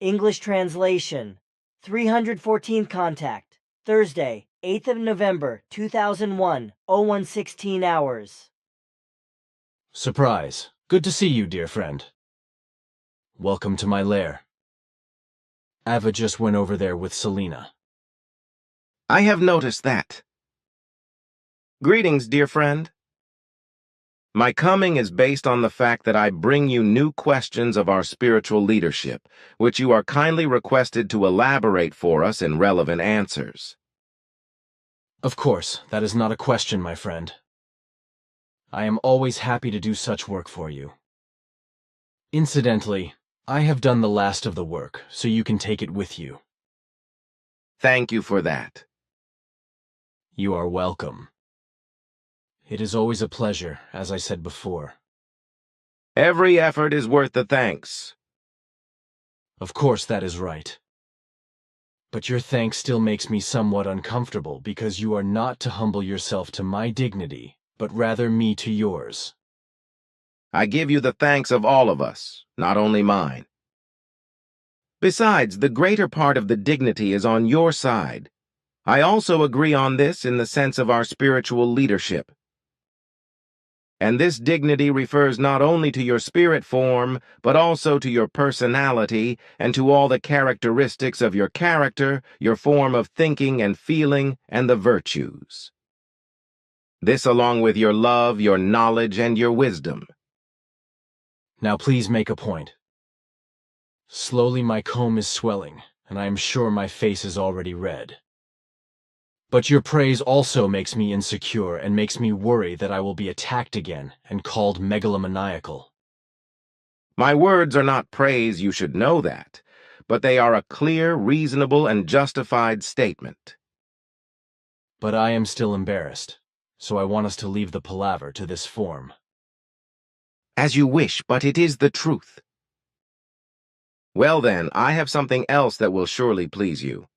English translation. 314th contact. Thursday, 8th of November, 2001, 0116 hours. Surprise. Good to see you, dear friend. Welcome to my lair. Ava just went over there with Selena. I have noticed that. Greetings, dear friend. My coming is based on the fact that I bring you new questions of our spiritual leadership, which you are kindly requested to elaborate for us in relevant answers. Of course, that is not a question, my friend. I am always happy to do such work for you. Incidentally, I have done the last of the work, so you can take it with you. Thank you for that. You are welcome. It is always a pleasure, as I said before. Every effort is worth the thanks. Of course, that is right. But your thanks still makes me somewhat uncomfortable because you are not to humble yourself to my dignity, but rather me to yours. I give you the thanks of all of us, not only mine. Besides, the greater part of the dignity is on your side. I also agree on this in the sense of our spiritual leadership. And this dignity refers not only to your spirit form, but also to your personality and to all the characteristics of your character, your form of thinking and feeling, and the virtues. This along with your love, your knowledge, and your wisdom. Now please make a point. Slowly my comb is swelling, and I am sure my face is already red. But your praise also makes me insecure and makes me worry that I will be attacked again and called megalomaniacal. My words are not praise, you should know that, but they are a clear, reasonable, and justified statement. But I am still embarrassed, so I want us to leave the palaver to this form. As you wish, but it is the truth. Well then, I have something else that will surely please you.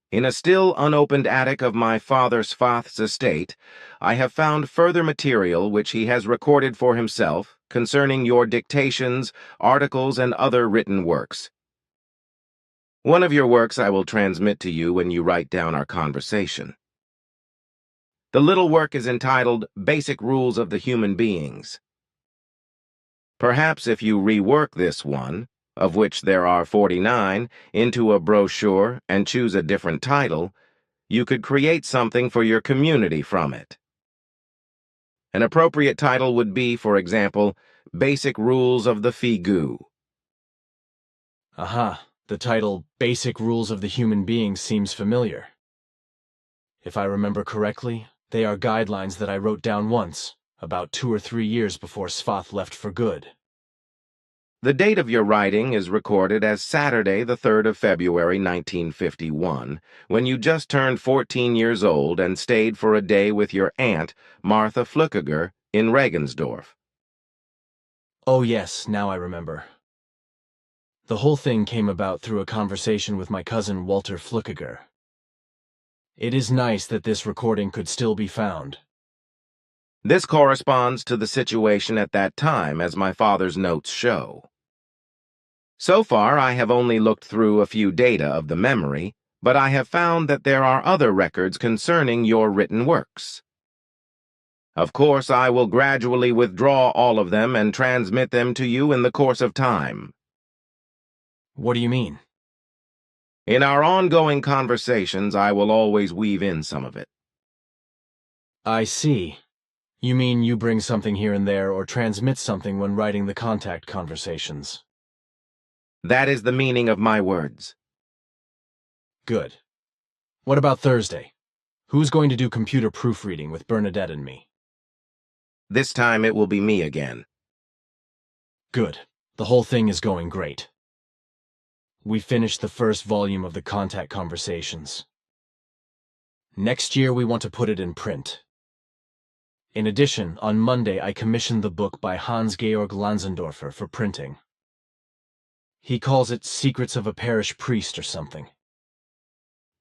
In a still unopened attic of my father Svath's estate, I have found further material which he has recorded for himself concerning your dictations, articles, and other written works. One of your works I will transmit to you when you write down our conversation. The little work is entitled Basic Rules of the Human Beings. Perhaps if you rework this one, of which there are 49, into a brochure and choose a different title, you could create something for your community from it. An appropriate title would be, for example, Basic Rules of the Figu. Aha, the title Basic Rules of the Human Being seems familiar. If I remember correctly, they are guidelines that I wrote down once, about 2 or 3 years before Svath left for good. The date of your writing is recorded as Saturday, the 3rd of February, 1951, when you just turned 14 years old and stayed for a day with your aunt, Martha Flückiger, in Regensdorf. Oh yes, now I remember. The whole thing came about through a conversation with my cousin Walter Flückiger. It is nice that this recording could still be found. This corresponds to the situation at that time, as my father's notes show. So far, I have only looked through a few data of the memory, but I have found that there are other records concerning your written works. Of course, I will gradually withdraw all of them and transmit them to you in the course of time. What do you mean? In our ongoing conversations, I will always weave in some of it. I see. You mean you bring something here and there or transmit something when writing the contact conversations? That is the meaning of my words. Good. What about Thursday? Who's going to do computer proofreading with Bernadette and me? This time it will be me again. Good. The whole thing is going great. We finished the first volume of the contact conversations. Next year we want to put it in print. In addition, on Monday I commissioned the book by Hans-Georg Lanzendorfer for printing. He calls it Secrets of a Parish Priest or something.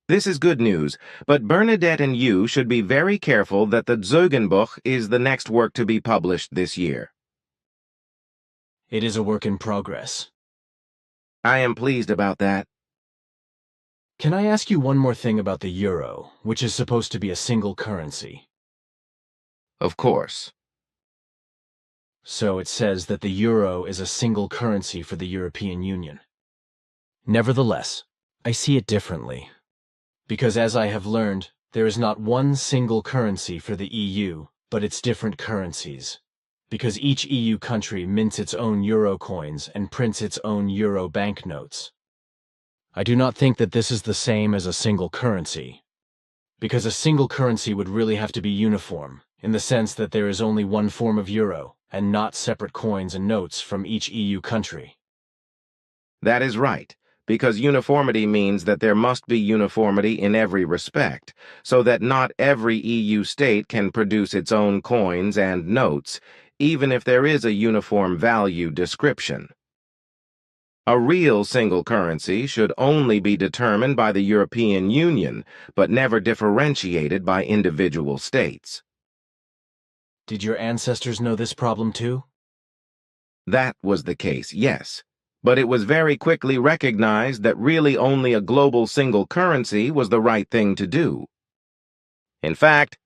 This is good news, but Bernadette and you should be very careful that the Zeugenbuch is the next work to be published this year. It is a work in progress. I am pleased about that. Can I ask you one more thing about the euro, which is supposed to be a single currency? Of course. So it says that the euro is a single currency for the European Union. Nevertheless, I see it differently. Because as I have learned, there is not one single currency for the EU, but its different currencies. Because each EU country mints its own euro coins and prints its own euro banknotes. I do not think that this is the same as a single currency. Because a single currency would really have to be uniform, in the sense that there is only one form of euro, and not separate coins and notes from each EU country. That is right, because uniformity means that there must be uniformity in every respect, so that not every EU state can produce its own coins and notes, even if there is a uniform value description. A real single currency should only be determined by the European Union, but never differentiated by individual states. Did your ancestors know this problem too? That was the case, yes. But it was very quickly recognized that really only a global single currency was the right thing to do. In fact,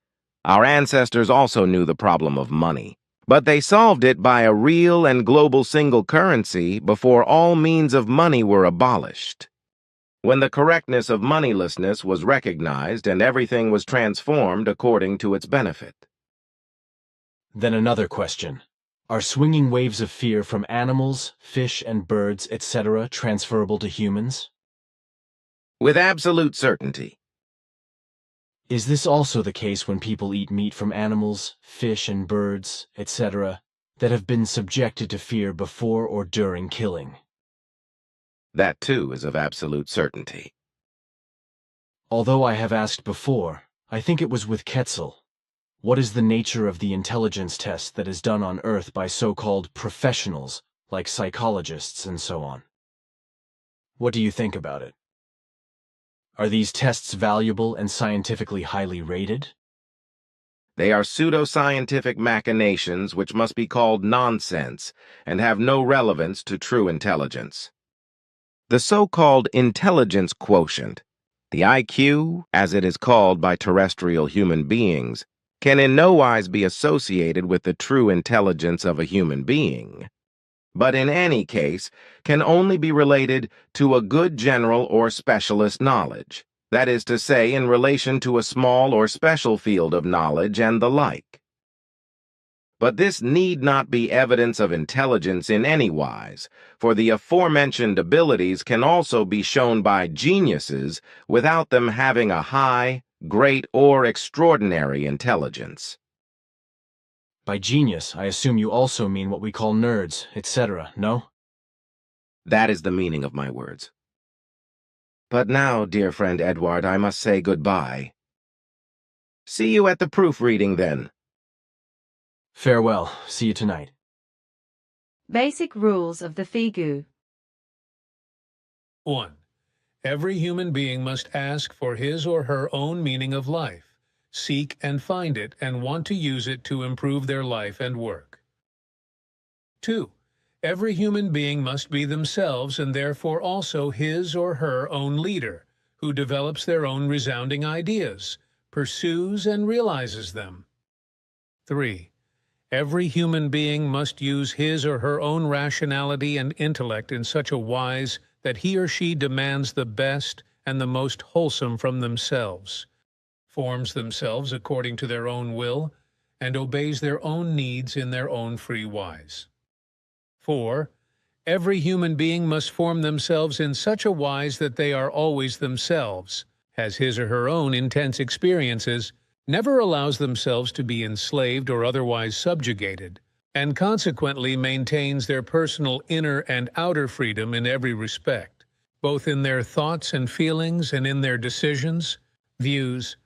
our ancestors also knew the problem of money, but they solved it by a real and global single currency before all means of money were abolished. When the correctness of moneylessness was recognized and everything was transformed according to its benefit. Then another question. Are swinging waves of fear from animals, fish, and birds, etc. transferable to humans? With absolute certainty. Is this also the case when people eat meat from animals, fish, and birds, etc., that have been subjected to fear before or during killing? That too is of absolute certainty. Although I have asked before, I think it was with Quetzal. What is the nature of the intelligence test that is done on Earth by so-called professionals, like psychologists and so on? What do you think about it? Are these tests valuable and scientifically highly rated? They are pseudoscientific machinations which must be called nonsense and have no relevance to true intelligence. The so-called intelligence quotient, the IQ, as it is called by terrestrial human beings, can in no wise be associated with the true intelligence of a human being, but in any case can only be related to a good general or specialist knowledge, that is to say, in relation to a small or special field of knowledge and the like. But this need not be evidence of intelligence in any wise, for the aforementioned abilities can also be shown by geniuses without them having a high, great, or extraordinary intelligence. By genius, I assume you also mean what we call nerds, etc., no? That is the meaning of my words. But now, dear friend Edward, I must say goodbye. See you at the proofreading, then. Farewell. See you tonight. Basic rules of the Figu. 1. Every human being must ask for his or her own meaning of life, seek and find it, and want to use it to improve their life and work. 2. Every human being must be themselves and therefore also his or her own leader, who develops their own resounding ideas, pursues and realizes them. 3. Every human being must use his or her own rationality and intellect in such a wise that he or she demands the best and the most wholesome from themselves, forms themselves according to their own will, and obeys their own needs in their own free wise. 4. Every human being must form themselves in such a wise that they are always themselves, has his or her own intense experiences, never allows themselves to be enslaved or otherwise subjugated, and consequently maintains their personal inner and outer freedom in every respect, both in their thoughts and feelings and in their decisions, views,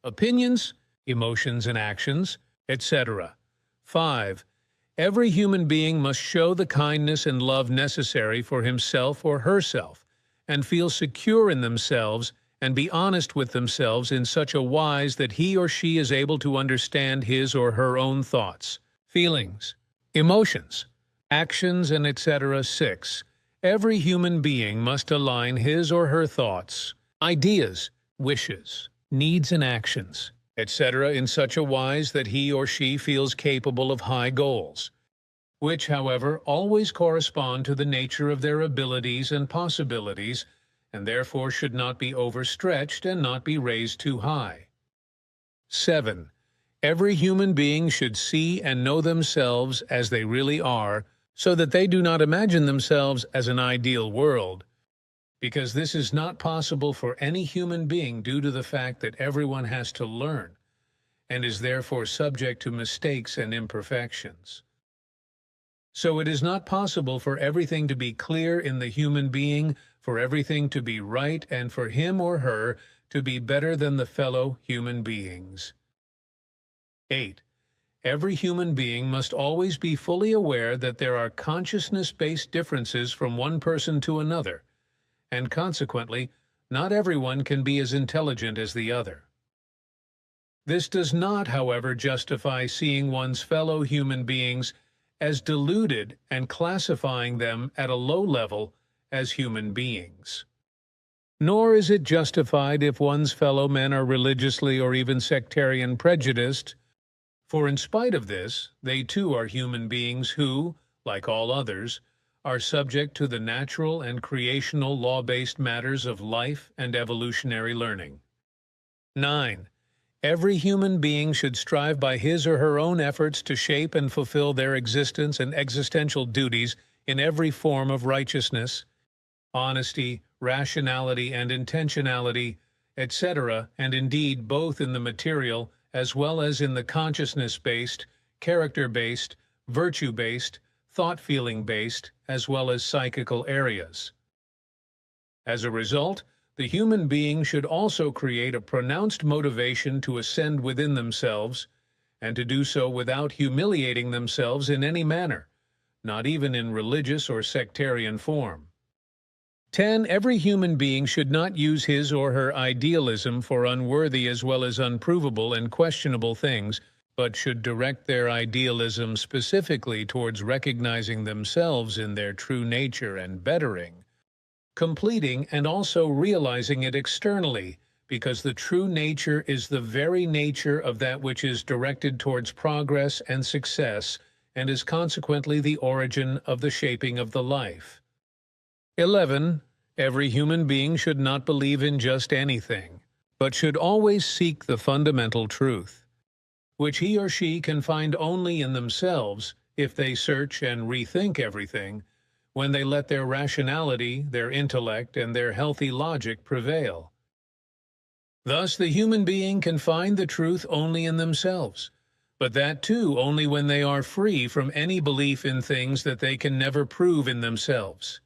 opinions, emotions and actions, etc. 5. Every human being must show the kindness and love necessary for himself or herself, and feel secure in themselves and be honest with themselves in such a wise that he or she is able to understand his or her own thoughts, feelings, emotions, actions, and etc. 6. Every human being must align his or her thoughts, ideas, wishes, needs and actions, etc. in such a wise that he or she feels capable of high goals, which, however, always correspond to the nature of their abilities and possibilities, and therefore should not be overstretched and not be raised too high. 7. Every human being should see and know themselves as they really are, so that they do not imagine themselves as an ideal world, because this is not possible for any human being due to the fact that everyone has to learn, and is therefore subject to mistakes and imperfections. So it is not possible for everything to be clear in the human being, for everything to be right, and for him or her to be better than the fellow human beings. 8. Every human being must always be fully aware that there are consciousness-based differences from one person to another, and consequently, not everyone can be as intelligent as the other. This does not, however, justify seeing one's fellow human beings as deluded and classifying them at a low level as human beings. Nor is it justified if one's fellow men are religiously or even sectarian prejudiced, for in spite of this, they too are human beings who, like all others, are subject to the natural and creational law-based matters of life and evolutionary learning. 9. Every human being should strive by his or her own efforts to shape and fulfill their existence and existential duties in every form of righteousness, honesty, rationality, and intentionality, etc., and indeed both in the material as well as in the consciousness-based, character-based, virtue-based, thought-feeling-based, as well as psychical areas. As a result, the human being should also create a pronounced motivation to ascend within themselves, and to do so without humiliating themselves in any manner, not even in religious or sectarian form. 10. Every human being should not use his or her idealism for unworthy as well as unprovable and questionable things, but should direct their idealism specifically towards recognizing themselves in their true nature and bettering, completing and also realizing it externally, because the true nature is the very nature of that which is directed towards progress and success, and is consequently the origin of the shaping of the life. 11. Every human being should not believe in just anything, but should always seek the fundamental truth, which he or she can find only in themselves if they search and rethink everything, when they let their rationality, their intellect, and their healthy logic prevail. Thus, the human being can find the truth only in themselves, but that too only when they are free from any belief in things that they can never prove in themselves.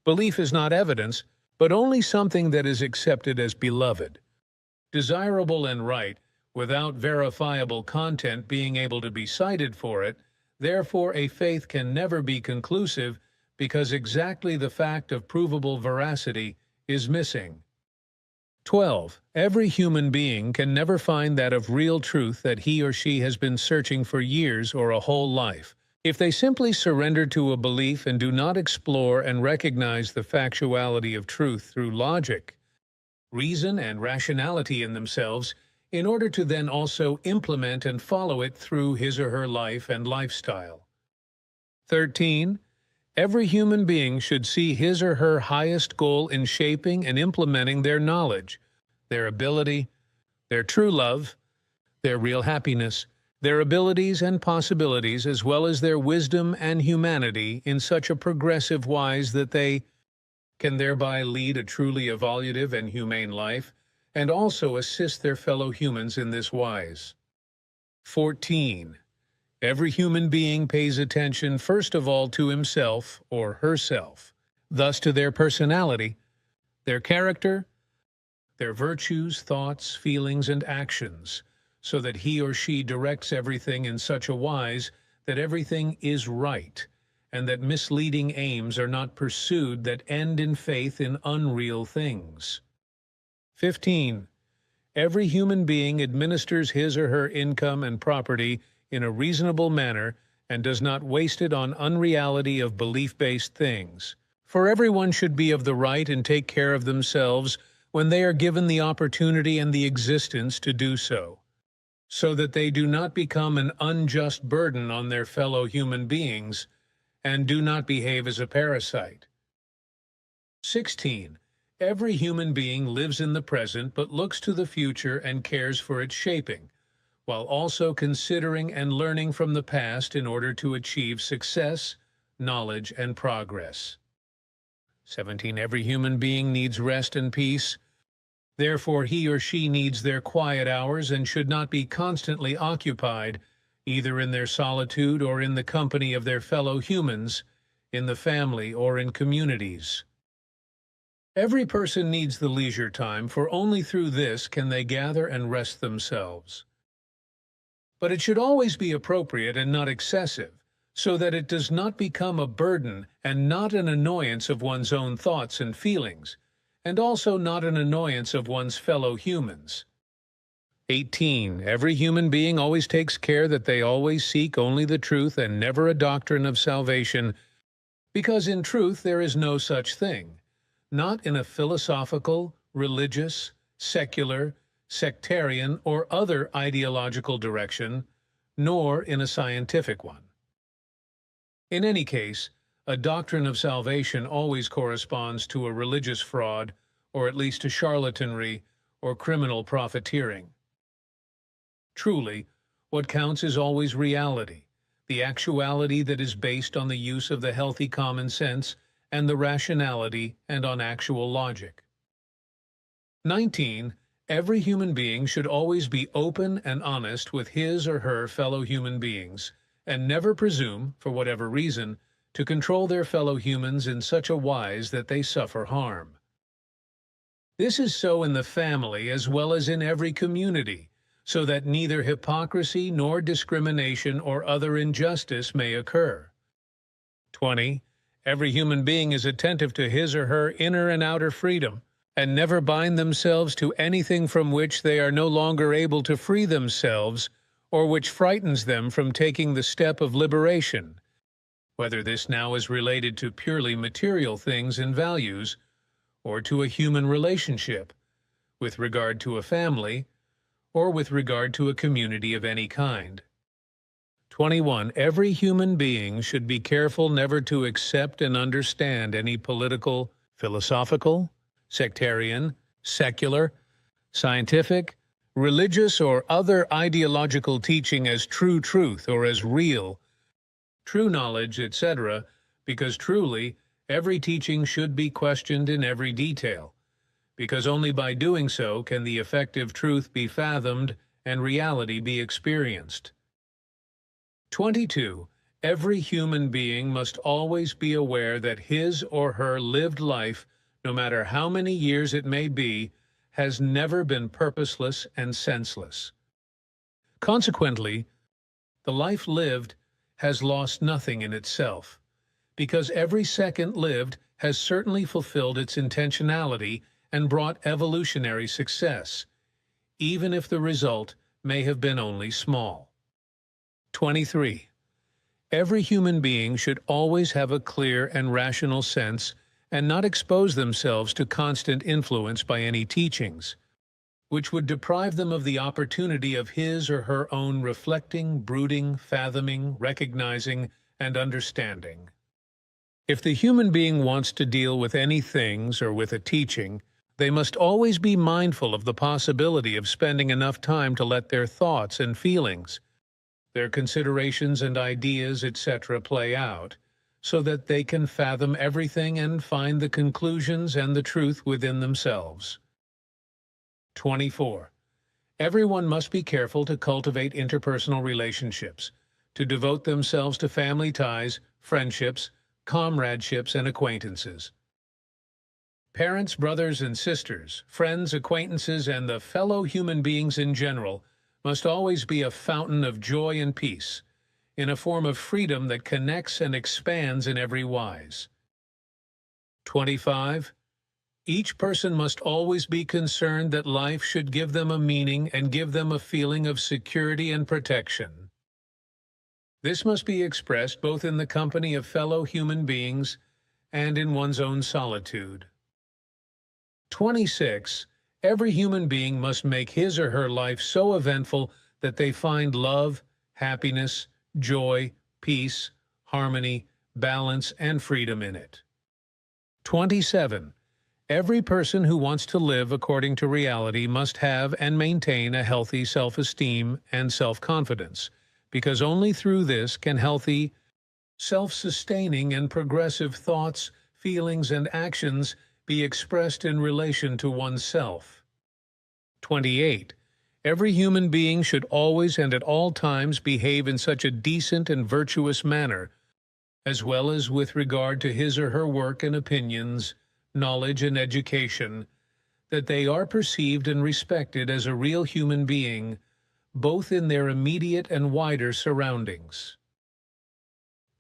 Belief is not evidence, but only something that is accepted as beloved, desirable and right, without verifiable content being able to be cited for it. Therefore, a faith can never be conclusive, because exactly the fact of provable veracity is missing. 12. Every human being can never find that of real truth that he or she has been searching for years or a whole life, if they simply surrender to a belief and do not explore and recognize the factuality of truth through logic, reason, and rationality in themselves, in order to then also implement and follow it through his or her life and lifestyle. 13. Every human being should see his or her highest goal in shaping and implementing their knowledge, their ability, their true love, their real happiness, their abilities and possibilities, as well as their wisdom and humanity, in such a progressive wise that they can thereby lead a truly evolutive and humane life, and also assist their fellow humans in this wise. 14. Every human being pays attention first of all to himself or herself, thus to their personality, their character, their virtues, thoughts, feelings, and actions, so that he or she directs everything in such a wise that everything is right, and that misleading aims are not pursued that end in faith in unreal things. 15. Every human being administers his or her income and property in a reasonable manner and does not waste it on unreality of belief-based things, For everyone should be of the right and take care of themselves when they are given the opportunity and the existence to do so that they do not become an unjust burden on their fellow human beings and do not behave as a parasite. 16. Every human being lives in the present but looks to the future and cares for its shaping, while also considering and learning from the past in order to achieve success, knowledge, and progress. 17. Every human being needs rest and peace. Therefore, he or she needs their quiet hours and should not be constantly occupied, either in their solitude or in the company of their fellow humans, in the family or in communities. Every person needs the leisure time, for only through this can they gather and rest themselves. But it should always be appropriate and not excessive, so that it does not become a burden and not an annoyance of one's own thoughts and feelings, and also not an annoyance of one's fellow humans. 18. Every human being always takes care that they always seek only the truth and never a doctrine of salvation, because in truth there is no such thing, not in a philosophical, religious, secular, sectarian, or other ideological direction, nor in a scientific one. In any case, a doctrine of salvation always corresponds to a religious fraud, or at least to charlatanry or criminal profiteering. Truly, what counts is always reality, the actuality that is based on the use of the healthy common sense and the rationality and on actual logic. 19. Every human being should always be open and honest with his or her fellow human beings, and never presume, for whatever reason, to control their fellow humans in such a wise that they suffer harm. This is so in the family as well as in every community, so that neither hypocrisy nor discrimination or other injustice may occur. 20. Every human being is attentive to his or her inner and outer freedom, and never bind themselves to anything from which they are no longer able to free themselves, or which frightens them from taking the step of liberation, whether this now is related to purely material things and values, or to a human relationship, with regard to a family, or with regard to a community of any kind. 21. Every human being should be careful never to accept and understand any political, philosophical, sectarian, secular, scientific, religious, or other ideological teaching as true truth or as real, true knowledge, etc., because truly, every teaching should be questioned in every detail, because only by doing so can the effective truth be fathomed and reality be experienced. 22. Every human being must always be aware that his or her lived life, no matter how many years it may be, has never been purposeless and senseless. Consequently, the life lived has lost nothing in itself, because every second lived has certainly fulfilled its intentionality and brought evolutionary success, even if the result may have been only small. 23. Every human being should always have a clear and rational sense and not expose themselves to constant influence by any teachings, which would deprive them of the opportunity of his or her own reflecting, brooding, fathoming, recognizing, and understanding. If the human being wants to deal with any things or with a teaching, they must always be mindful of the possibility of spending enough time to let their thoughts and feelings, their considerations and ideas, etc., play out, so that they can fathom everything and find the conclusions and the truth within themselves. 24. Everyone must be careful to cultivate interpersonal relationships, to devote themselves to family ties, friendships, comradeships, and acquaintances. Parents, brothers and sisters, friends, acquaintances, and the fellow human beings in general must always be a fountain of joy and peace, in a form of freedom that connects and expands in every wise. 25. Each person must always be concerned that life should give them a meaning and give them a feeling of security and protection. This must be expressed both in the company of fellow human beings and in one's own solitude. 26. Every human being must make his or her life so eventful that they find love, happiness, joy, peace, harmony, balance, and freedom in it. 27. Every person who wants to live according to reality must have and maintain a healthy self-esteem and self-confidence, because only through this can healthy, self-sustaining and progressive thoughts, feelings, and actions be expressed in relation to oneself. 28. Every human being should always and at all times behave in such a decent and virtuous manner, as well as with regard to his or her work and opinions, knowledge and education, that they are perceived and respected as a real human being, both in their immediate and wider surroundings.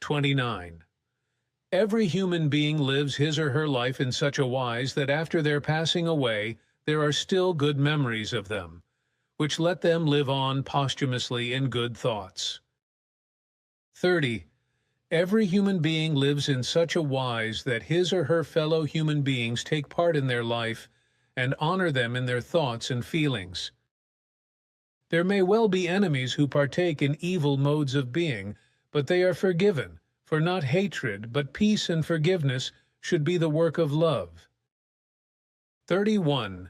29. Every human being lives his or her life in such a wise that after their passing away, there are still good memories of them, which let them live on posthumously in good thoughts. 30. Every human being lives in such a wise that his or her fellow human beings take part in their life and honor them in their thoughts and feelings. There may well be enemies who partake in evil modes of being, but they are forgiven, for not hatred, but peace and forgiveness should be the work of love. 31.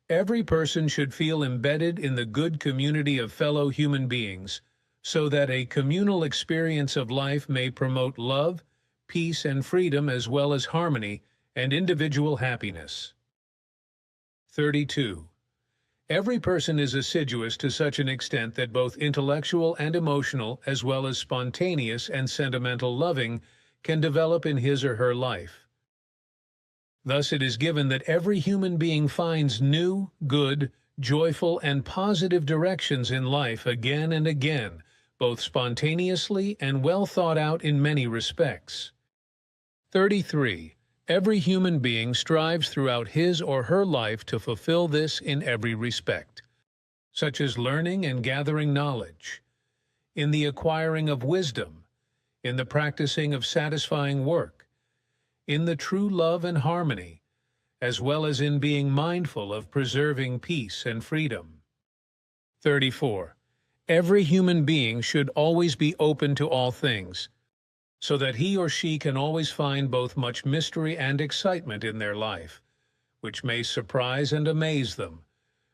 Every person should feel embedded in the good community of fellow human beings, so that a communal experience of life may promote love, peace, and freedom, as well as harmony and individual happiness. 32. Every person is assiduous to such an extent that both intellectual and emotional, as well as spontaneous and sentimental loving, can develop in his or her life. Thus it is given that every human being finds new, good, joyful, and positive directions in life again and again, both spontaneously and well thought out in many respects. 33. Every human being strives throughout his or her life to fulfill this in every respect, such as learning and gathering knowledge, in the acquiring of wisdom, in the practicing of satisfying work, in the true love and harmony, as well as in being mindful of preserving peace and freedom. 34. Every human being should always be open to all things, so that he or she can always find both much mystery and excitement in their life, which may surprise and amaze them,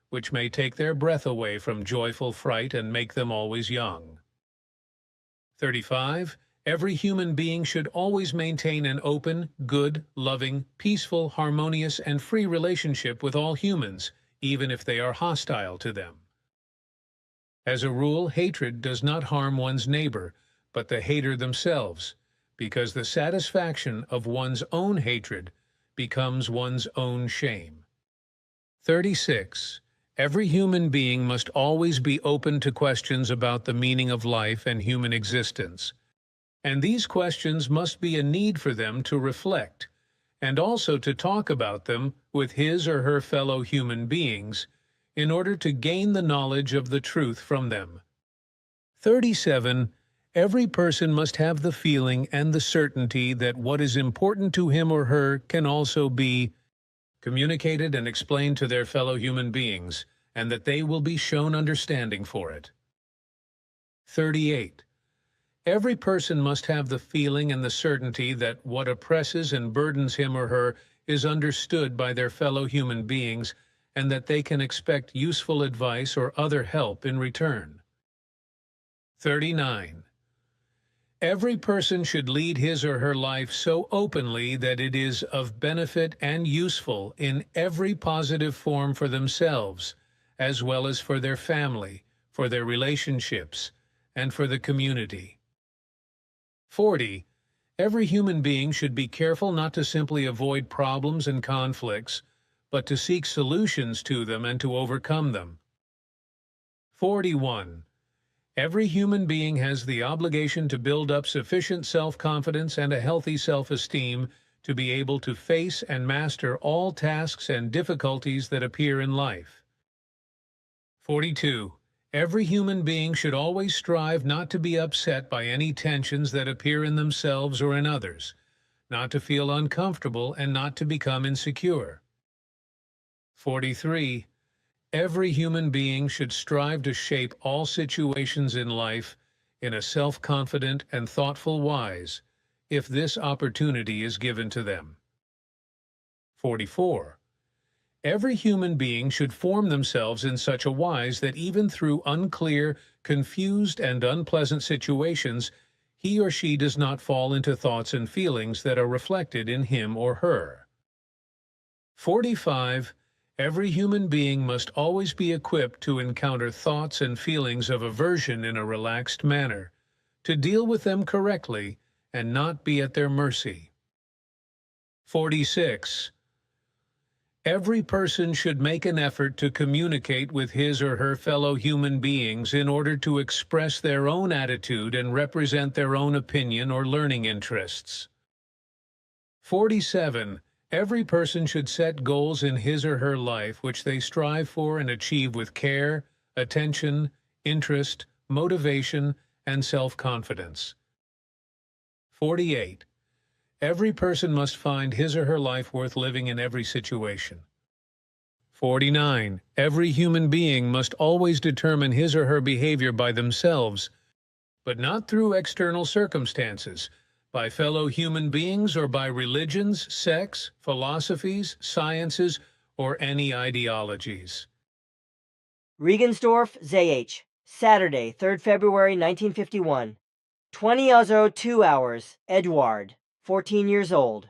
which may take their breath away from joyful fright and make them always young. 35. Every human being should always maintain an open, good, loving, peaceful, harmonious, and free relationship with all humans, even if they are hostile to them. As a rule, hatred does not harm one's neighbor, but the hater themselves, because the satisfaction of one's own hatred becomes one's own shame. 36. Every human being must always be open to questions about the meaning of life and human existence, and these questions must be a need for them to reflect, and also to talk about them with his or her fellow human beings, in order to gain the knowledge of the truth from them. 37. Every person must have the feeling and the certainty that what is important to him or her can also be communicated and explained to their fellow human beings, and that they will be shown understanding for it. 38. Every person must have the feeling and the certainty that what oppresses and burdens him or her is understood by their fellow human beings, and that they can expect useful advice or other help in return. 39. Every person should lead his or her life so openly that it is of benefit and useful in every positive form for themselves, as well as for their family, for their relationships, and for the community. 40. Every human being should be careful not to simply avoid problems and conflicts, but to seek solutions to them and to overcome them. 41. Every human being has the obligation to build up sufficient self-confidence and a healthy self-esteem to be able to face and master all tasks and difficulties that appear in life. 42. Every human being should always strive not to be upset by any tensions that appear in themselves or in others, not to feel uncomfortable, and not to become insecure. 43. Every human being should strive to shape all situations in life in a self-confident and thoughtful wise, if this opportunity is given to them. 44. Every human being should form themselves in such a wise that even through unclear, confused, and unpleasant situations, he or she does not fall into thoughts and feelings that are reflected in him or her. 45. Every human being must always be equipped to encounter thoughts and feelings of aversion in a relaxed manner, to deal with them correctly and not be at their mercy. 46. Every person should make an effort to communicate with his or her fellow human beings in order to express their own attitude and represent their own opinion or learning interests. 47. Every person should set goals in his or her life which they strive for and achieve with care, attention, interest, motivation, and self-confidence. 48. Every person must find his or her life worth living in every situation. 49. Every human being must always determine his or her behavior by themselves, but not through external circumstances, by fellow human beings, or by religions, sects, philosophies, sciences, or any ideologies. Regensdorf, ZH, Saturday, 3rd February 1951. 20:02 hours, Eduard, 14 years old.